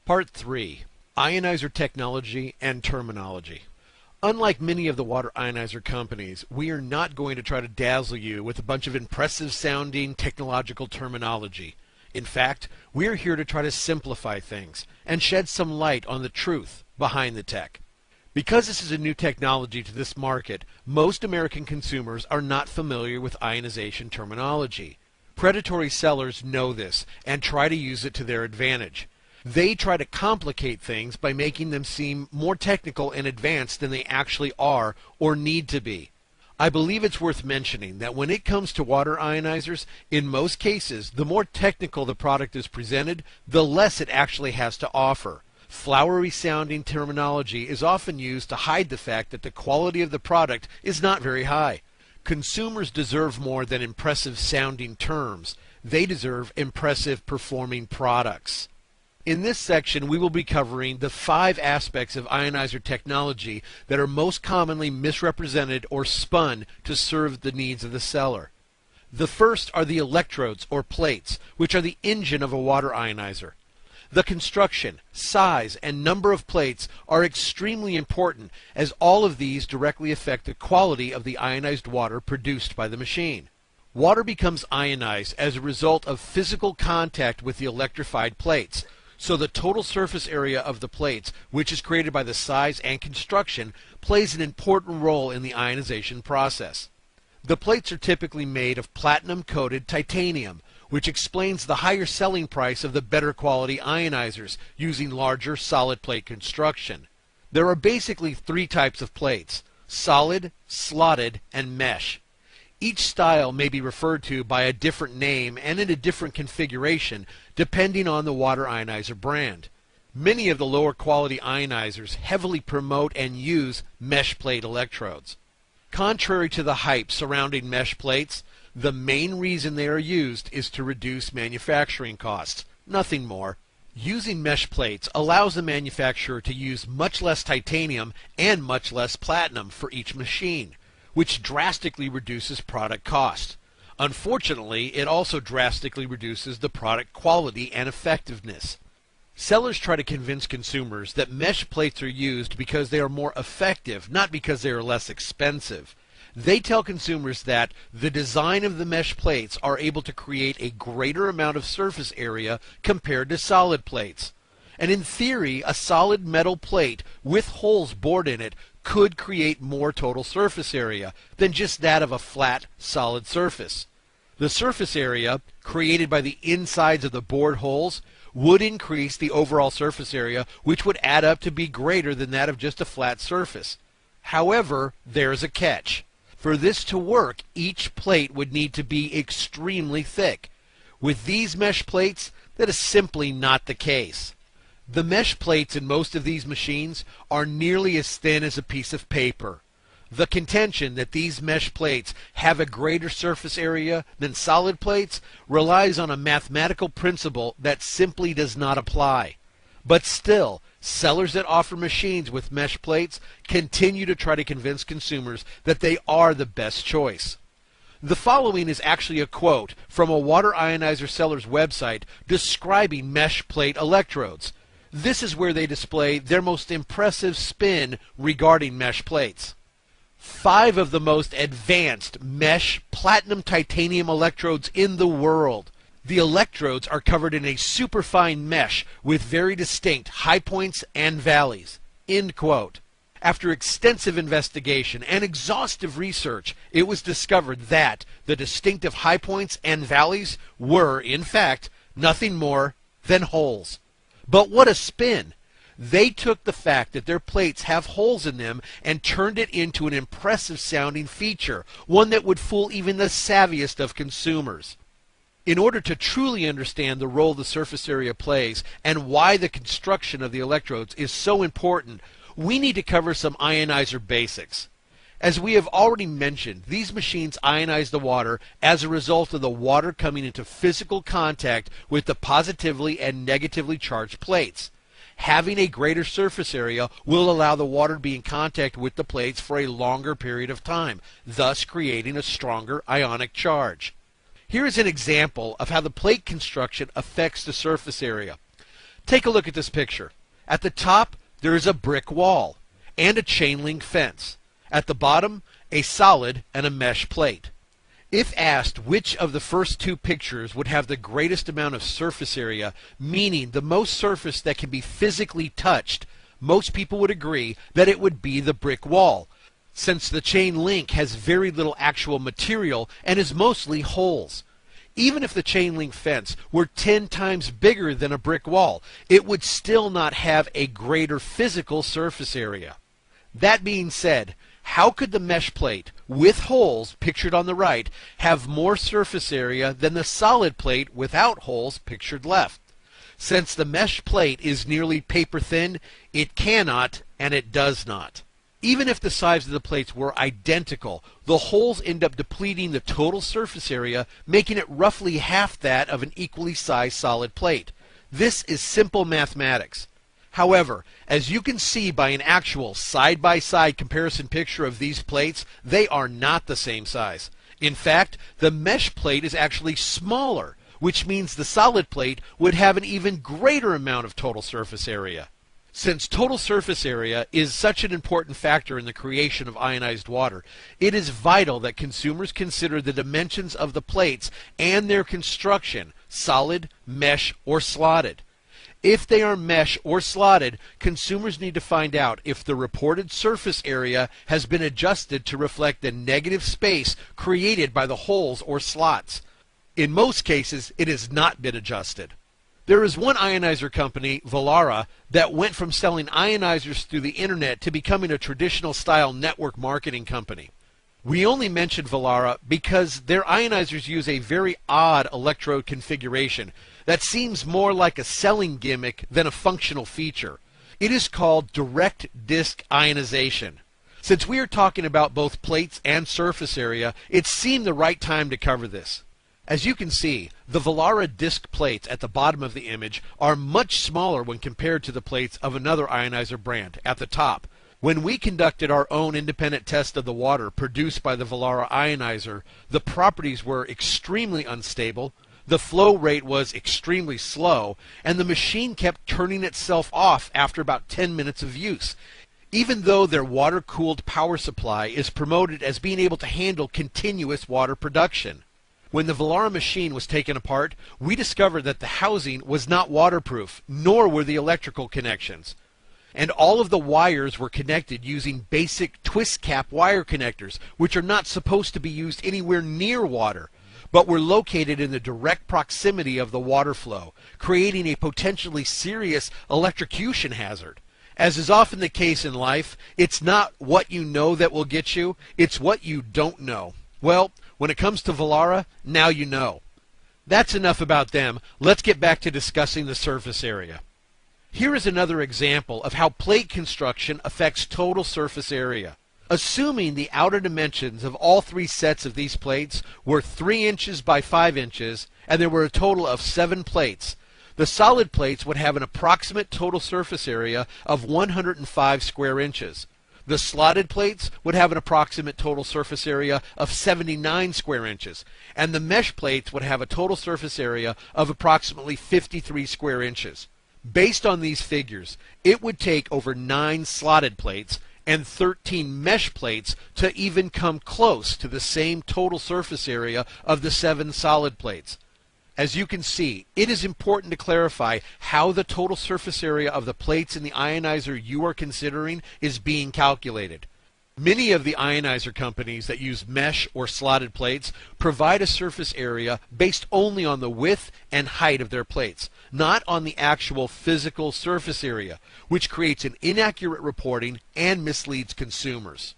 Part 3. Ionizer Technology and Terminology. Unlike many of the water ionizer companies, we are not going to try to dazzle you with a bunch of impressive sounding technological terminology. In fact, we are here to try to simplify things and shed some light on the truth behind the tech. Because this is a new technology to this market, most American consumers are not familiar with ionization terminology. Predatory sellers know this and try to use it to their advantage. They try to complicate things by making them seem more technical and advanced than they actually are or need to be. I believe it's worth mentioning that when it comes to water ionizers, in most cases, the more technical the product is presented, the less it actually has to offer. Flowery sounding terminology is often used to hide the fact that the quality of the product is not very high. Consumers deserve more than impressive sounding terms. They deserve impressive performing products. In this section, we will be covering the 5 aspects of ionizer technology that are most commonly misrepresented or spun to serve the needs of the seller. The first are the electrodes or plates, which are the engine of a water ionizer. The construction, size, and number of plates are extremely important, as all of these directly affect the quality of the ionized water produced by the machine. Water becomes ionized as a result of physical contact with the electrified plates. So the total surface area of the plates, which is created by the size and construction, plays an important role in the ionization process. The plates are typically made of platinum-coated titanium, which explains the higher selling price of the better quality ionizers using larger solid plate construction. There are basically 3 types of plates: solid, slotted, and mesh. Each style may be referred to by a different name and in a different configuration depending on the water ionizer brand. Many of the lower quality ionizers heavily promote and use mesh plate electrodes. Contrary to the hype surrounding mesh plates, the main reason they are used is to reduce manufacturing costs, nothing more. Using mesh plates allows the manufacturer to use much less titanium and much less platinum for each machine, which drastically reduces product cost. Unfortunately, it also drastically reduces the product quality and effectiveness. Sellers try to convince consumers that mesh plates are used because they are more effective, not because they are less expensive. They tell consumers that the design of the mesh plates are able to create a greater amount of surface area compared to solid plates. And in theory, a solid metal plate with holes bored in it could create more total surface area than just that of a flat, solid surface. The surface area, created by the insides of the bored holes, would increase the overall surface area, which would add up to be greater than that of just a flat surface. However, there's a catch. For this to work, each plate would need to be extremely thick. With these mesh plates, that is simply not the case. The mesh plates in most of these machines are nearly as thin as a piece of paper. The contention that these mesh plates have a greater surface area than solid plates relies on a mathematical principle that simply does not apply. But still, sellers that offer machines with mesh plates continue to try to convince consumers that they are the best choice. The following is actually a quote from a water ionizer seller's website describing mesh plate electrodes. This is where they display their most impressive spin regarding mesh plates. 5 of the most advanced mesh platinum titanium electrodes in the world. The electrodes are covered in a superfine mesh with very distinct high points and valleys. End quote. After extensive investigation and exhaustive research, it was discovered that the distinctive high points and valleys were, in fact, nothing more than holes. But what a spin! They took the fact that their plates have holes in them and turned it into an impressive sounding feature, one that would fool even the savviest of consumers. In order to truly understand the role the surface area plays and why the construction of the electrodes is so important, we need to cover some ionizer basics. As we have already mentioned, these machines ionize the water as a result of the water coming into physical contact with the positively and negatively charged plates. Having a greater surface area will allow the water to be in contact with the plates for a longer period of time, thus creating a stronger ionic charge. Here is an example of how the plate construction affects the surface area. Take a look at this picture. At the top, there is a brick wall and a chain link fence. At the bottom, a solid and a mesh plate. If asked which of the first two pictures would have the greatest amount of surface area, meaning the most surface that can be physically touched, most people would agree that it would be the brick wall, since the chain link has very little actual material and is mostly holes. Even if the chain link fence were 10 times bigger than a brick wall, it would still not have a greater physical surface area. That being said, how could the mesh plate, with holes pictured on the right, have more surface area than the solid plate without holes pictured left? Since the mesh plate is nearly paper thin, it cannot and it does not. Even if the size of the plates were identical, the holes end up depleting the total surface area, making it roughly half that of an equally sized solid plate. This is simple mathematics. However, as you can see by an actual side-by-side comparison picture of these plates, they are not the same size. In fact, the mesh plate is actually smaller, which means the solid plate would have an even greater amount of total surface area. Since total surface area is such an important factor in the creation of ionized water, it is vital that consumers consider the dimensions of the plates and their construction, solid, mesh, or slotted. If they are mesh or slotted, consumers need to find out if the reported surface area has been adjusted to reflect the negative space created by the holes or slots. In most cases, it has not been adjusted. There is one ionizer company, Valara, that went from selling ionizers through the internet to becoming a traditional style network marketing company. We only mentioned Valara because their ionizers use a very odd electrode configuration that seems more like a selling gimmick than a functional feature. It is called direct disk ionization. Since we are talking about both plates and surface area, it seemed the right time to cover this. As you can see, the Valara disc plates at the bottom of the image are much smaller when compared to the plates of another ionizer brand at the top. When we conducted our own independent test of the water produced by the Valara ionizer, the properties were extremely unstable, the flow rate was extremely slow, and the machine kept turning itself off after about 10 minutes of use, even though their water-cooled power supply is promoted as being able to handle continuous water production. When the Valara machine was taken apart, we discovered that the housing was not waterproof, nor were the electrical connections. And all of the wires were connected using basic twist cap wire connectors, which are not supposed to be used anywhere near water, but were located in the direct proximity of the water flow, creating a potentially serious electrocution hazard. As is often the case in life, it's not what you know that will get you, it's what you don't know. Well, when it comes to Valara, now you know. That's enough about them. Let's get back to discussing the surface area. Here is another example of how plate construction affects total surface area. Assuming the outer dimensions of all three sets of these plates were 3 inches by 5 inches, and there were a total of 7 plates, the solid plates would have an approximate total surface area of 105 square inches. The slotted plates would have an approximate total surface area of 79 square inches, and the mesh plates would have a total surface area of approximately 53 square inches. Based on these figures, it would take over 9 slotted plates and 13 mesh plates to even come close to the same total surface area of the 7 solid plates. As you can see, it is important to clarify how the total surface area of the plates in the ionizer you are considering is being calculated. Many of the ionizer companies that use mesh or slotted plates provide a surface area based only on the width and height of their plates, not on the actual physical surface area, which creates an inaccurate reporting and misleads consumers.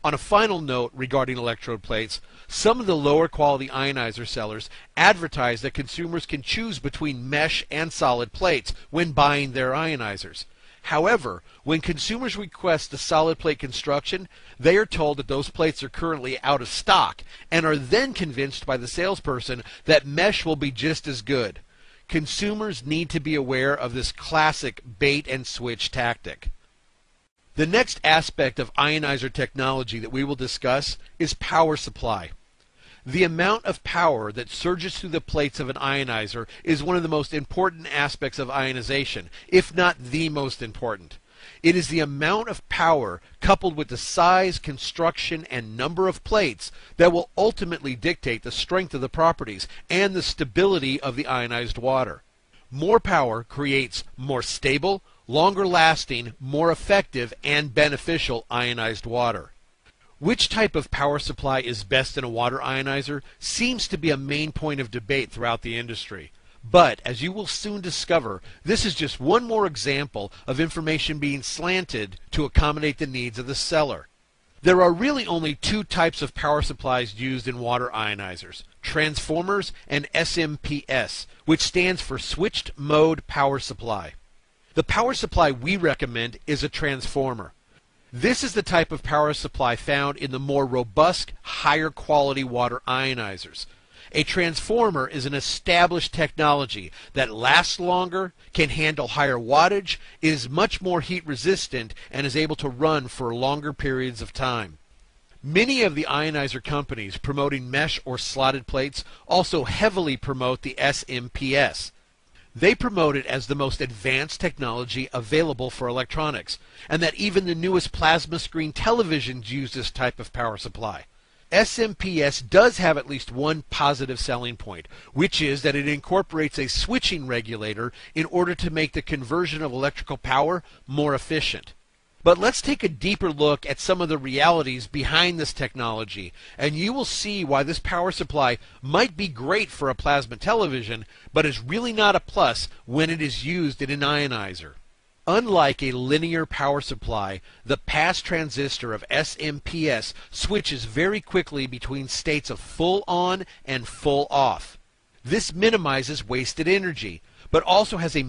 On a final note regarding electrode plates, some of the lower quality ionizer sellers advertise that consumers can choose between mesh and solid plates when buying their ionizers. However, when consumers request the solid plate construction, they are told that those plates are currently out of stock and are then convinced by the salesperson that mesh will be just as good. Consumers need to be aware of this classic bait and switch tactic. The next aspect of ionizer technology that we will discuss is power supply. The amount of power that surges through the plates of an ionizer is one of the most important aspects of ionization, if not the most important. It is the amount of power coupled with the size, construction, and number of plates that will ultimately dictate the strength of the properties and the stability of the ionized water. More power creates more stable, longer lasting, more effective, and beneficial ionized water. Which type of power supply is best in a water ionizer seems to be a main point of debate throughout the industry. But, as you will soon discover, this is just one more example of information being slanted to accommodate the needs of the seller. There are really only two types of power supplies used in water ionizers: transformers and SMPS, which stands for Switched Mode Power Supply. The power supply we recommend is a transformer. This is the type of power supply found in the more robust, higher quality water ionizers. A transformer is an established technology that lasts longer, can handle higher wattage, is much more heat resistant, and is able to run for longer periods of time. Many of the ionizer companies promoting mesh or slotted plates also heavily promote the SMPS. They promote it as the most advanced technology available for electronics, and that even the newest plasma screen televisions use this type of power supply. SMPS does have at least one positive selling point, which is that it incorporates a switching regulator in order to make the conversion of electrical power more efficient. But let's take a deeper look at some of the realities behind this technology, and you will see why this power supply might be great for a plasma television, but is really not a plus when it is used in an ionizer. Unlike a linear power supply, the pass transistor of SMPS switches very quickly between states of full on and full off. This minimizes wasted energy, but also has a